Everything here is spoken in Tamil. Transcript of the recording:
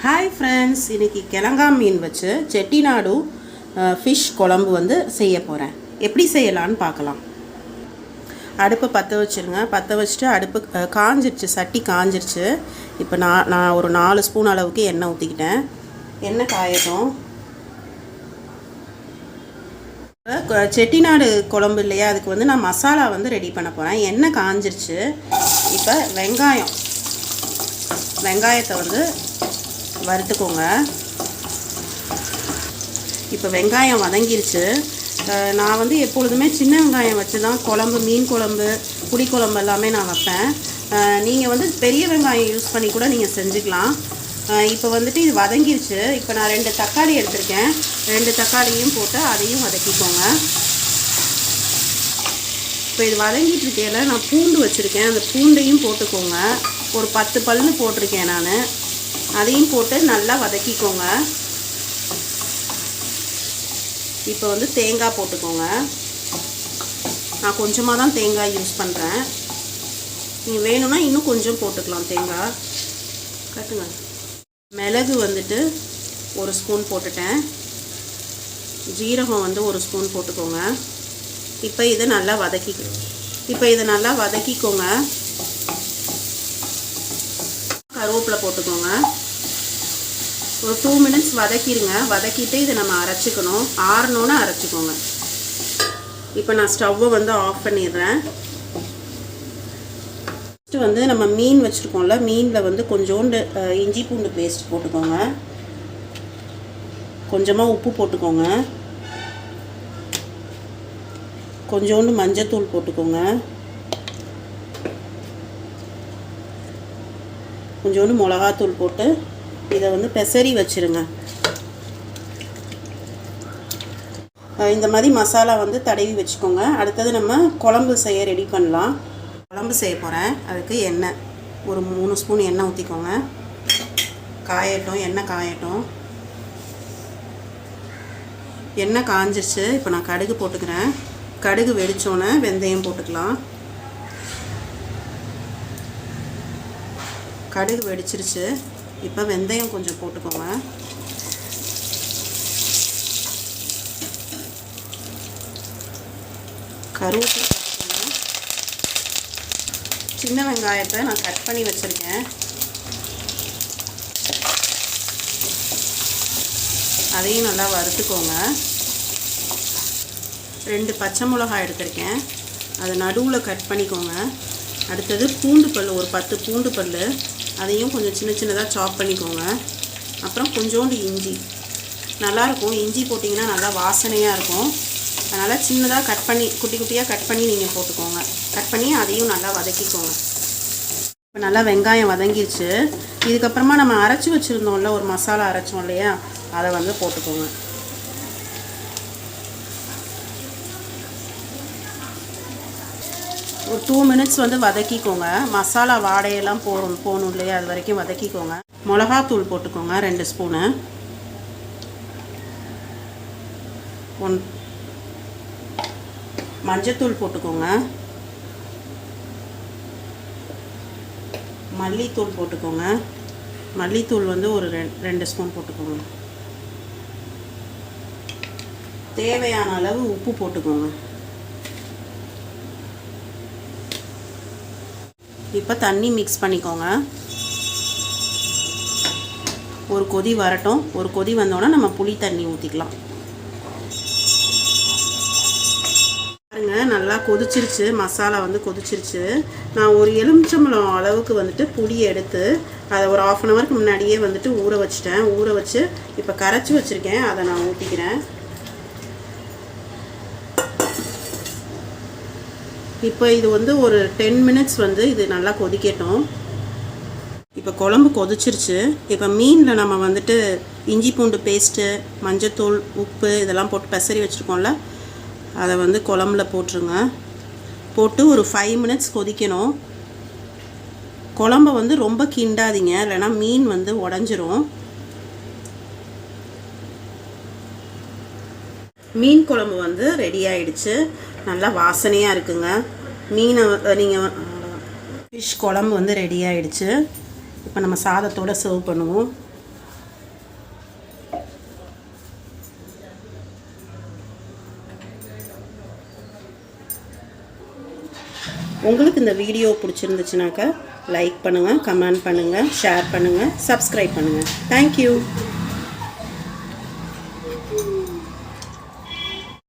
ஹாய் ஃப்ரெண்ட்ஸ், இன்றைக்கி கிழங்கா மீன் வச்சு செட்டிநாடு ஃபிஷ் குழம்பு வந்து செய்ய போகிறேன். எப்படி செய்யலான்னு பார்க்கலாம். அடுப்பை பற்ற வச்சுருங்க. பற்ற வச்சுட்டு அடுப்பு காஞ்சிருச்சு, சட்டி காஞ்சிருச்சு. இப்போ நான் ஒரு 4 ஸ்பூன் அளவுக்கு எண்ணெய் ஊற்றிக்கிட்டேன். எண்ணெய் காயட்டும். செட்டிநாடு குழம்பு இல்லையா, அதுக்கு வந்து நான் மசாலா வந்து ரெடி பண்ண போகிறேன். எண்ணெய் காஞ்சிருச்சு. இப்போ வெங்காயத்தை வந்து வறுத்துக்கோங்க. இப்போ வெங்காயம் வதங்கிருச்சு. நான் வந்து எப்பொழுதுமே சின்ன வெங்காயம் வச்சு தான் குழம்பு, மீன் குழம்பு, புளிக்குழம்பு எல்லாமே நான் வைப்பேன். நீங்கள் வந்து பெரிய வெங்காயம் யூஸ் பண்ணி கூட நீங்கள் செஞ்சுக்கலாம். இப்போ வந்துட்டு இது வதங்கிருச்சு. இப்போ நான் 2 தக்காளி எடுத்திருக்கேன். 2 தக்காளியும் போட்டு அதையும் வதக்கிக்கோங்க. இப்போ இது வதங்கிட்டு இருக்கேல, நான் பூண்டு வச்சுருக்கேன். அந்த பூண்டையும் போட்டுக்கோங்க. ஒரு 10 பல்லு போட்டிருக்கேன் நான். அதையும் போட்டு நல்லா வதக்கிக்கோங்க. இப்போ வந்து தேங்காய் போட்டுக்கோங்க. நான் கொஞ்சமாக தான் தேங்காய் யூஸ் பண்ணுறேன். நீங்கள் வேணும்னா இன்னும் கொஞ்சம் போட்டுக்கலாம் தேங்காய். கட்டுங்க. மிளகு வந்துட்டு 1 ஸ்பூன் போட்டுட்டேன். ஜீரகம் வந்து 1 ஸ்பூன் போட்டுக்கோங்க. இப்போ இதை நல்லா வதக்கிக்கோங்க. கருவேப்பிலை போட்டுக்கோங்க. ஒரு 2 மினிட்ஸ் வதக்கிடுங்க. வதக்கிட்டு இதை நம்ம அரைச்சிக்கணும். ஆறணுன்னு அரைச்சிக்கோங்க. இப்போ நான் ஸ்டவ்வை வந்து ஆஃப் பண்ணிடுறேன். ஃபஸ்ட்டு வந்து நம்ம மீன் வச்சுருக்கோம்ல, மீனில் வந்து கொஞ்சோண்டு இஞ்சி பூண்டு பேஸ்ட் போட்டுக்கோங்க. கொஞ்சமாக உப்பு போட்டுக்கோங்க. கொஞ்சோண்டு மஞ்சத்தூள் போட்டுக்கோங்க. கொஞ்சோண்டு மிளகாத்தூள் போட்டு இதை வந்து பெசரி வச்சுருங்க. இந்த மாதிரி மசாலா வந்து தடவி வச்சுக்கோங்க. அடுத்தது நம்ம குழம்பு செய்ய ரெடி பண்ணலாம். குழம்பு செய்ய போகிறேன். அதுக்கு எண்ணெய் ஒரு 3 ஸ்பூன் எண்ணெய் ஊற்றிக்கோங்க. எண்ணெய் காயட்டும். எண்ணெய் காஞ்சிருச்சு. இப்போ நான் கடுகு போட்டுக்கிறேன். கடுகு வெடித்தோன்னே வெந்தயம் போட்டுக்கலாம். கடுகு வெடிச்சிருச்சு. இப்போ வெந்தயம் கொஞ்சம் போட்டுக்கோங்க. கருவேப்பிலை போட்டுக்கோங்க. சின்ன வெங்காயத்தை நான் கட் பண்ணி வச்சுருக்கேன். அதையும் நல்லா வறுத்துக்கோங்க. 2 பச்சை மிளகாய் எடுத்திருக்கேன். அதை நடுவில் கட் பண்ணிக்கோங்க. அடுத்தது பூண்டு பல், ஒரு 10 பூண்டு பல், அதையும் கொஞ்சம் சின்னதாக சாப் பண்ணிக்கோங்க. அப்புறம் கொஞ்சோண்டு இஞ்சி. நல்லாயிருக்கும், இஞ்சி போட்டிங்கன்னா நல்லா வாசனையாக இருக்கும். அதனால் சின்னதாக குட்டியாக கட் பண்ணி நீங்கள் போட்டுக்கோங்க. கட் பண்ணி அதையும் நல்லா வதக்கிக்கோங்க. இப்போ நல்லா வெங்காயம் வதங்கிருச்சு. இதுக்கப்புறமா நம்ம அரைச்சி வச்சுருந்தோம்ல, ஒரு மசாலா அரைச்சோம் இல்லையா, அதை வந்து போட்டுக்கோங்க. ஒரு 2 மினிட்ஸ் வந்து வதக்கிக்கோங்க. மசாலா வாடையெல்லாம் போகணும் இல்லையா, அது வரைக்கும் வதக்கிக்கோங்க. மிளகாத்தூள் போட்டுக்கோங்க 2 ஸ்பூனு. மஞ்சத்தூள் போட்டுக்கோங்க. மல்லித்தூள் போட்டுக்கோங்க. மல்லித்தூள் வந்து ஒரு 2 ஸ்பூன் போட்டுக்கோங்க. தேவையான அளவு உப்பு போட்டுக்கோங்க. இப்போ தண்ணி மிக்ஸ் பண்ணிக்கோங்க. ஒரு கொதி வரட்டும். ஒரு கொதி வந்தோடனே நம்ம புளி தண்ணி ஊற்றிக்கலாம். பாருங்க, நல்லா கொதிச்சிருச்சு. மசாலா வந்து கொதிச்சிருச்சு. நான் ஒரு எலுமிச்சம்பழம் அளவுக்கு வந்துட்டு புளி எடுத்து அதை ஒரு 1/2 hour முன்னாடியே வந்துட்டு ஊற வச்சுட்டேன். ஊற வச்சு இப்போ கரைச்சி வச்சுருக்கேன். அதை நான் ஊற்றிக்கிறேன். இப்போ இது வந்து ஒரு 10 மினிட்ஸ் வந்து இது நல்லா கொதிக்கட்டும். இப்போ குழம்பு கொதிச்சிருச்சு. இப்போ மீனில் நம்ம வந்துட்டு இஞ்சி பூண்டு பேஸ்ட்டு, மஞ்சத்தூள், உப்பு இதெல்லாம் போட்டு பெசரி வச்சுருக்கோம்ல, அதை வந்து குழம்புல போட்டுருங்க. போட்டு ஒரு 5 மினிட்ஸ் கொதிக்கணும். குழம்ப வந்து ரொம்ப கிண்டாதீங்க, இல்லைன்னா மீன் வந்து உடஞ்சிரும். மீன் குழம்பு வந்து ரெடி ஆகிடுச்சு. நல்லா வாசனையாக இருக்குங்க. மீனை நீங்கள் ஃபிஷ் குழம்பு வந்து ரெடி ஆகிடுச்சு. இப்போ நம்ம சாதத்தோடு சர்வ் பண்ணுவோம். உங்களுக்கு இந்த வீடியோ பிடிச்சிருந்துச்சுனாக்கா லைக் பண்ணுங்கள், கமெண்ட் பண்ணுங்கள், ஷேர் பண்ணுங்கள், சப்ஸ்கிரைப் பண்ணுங்கள். தேங்க்யூ.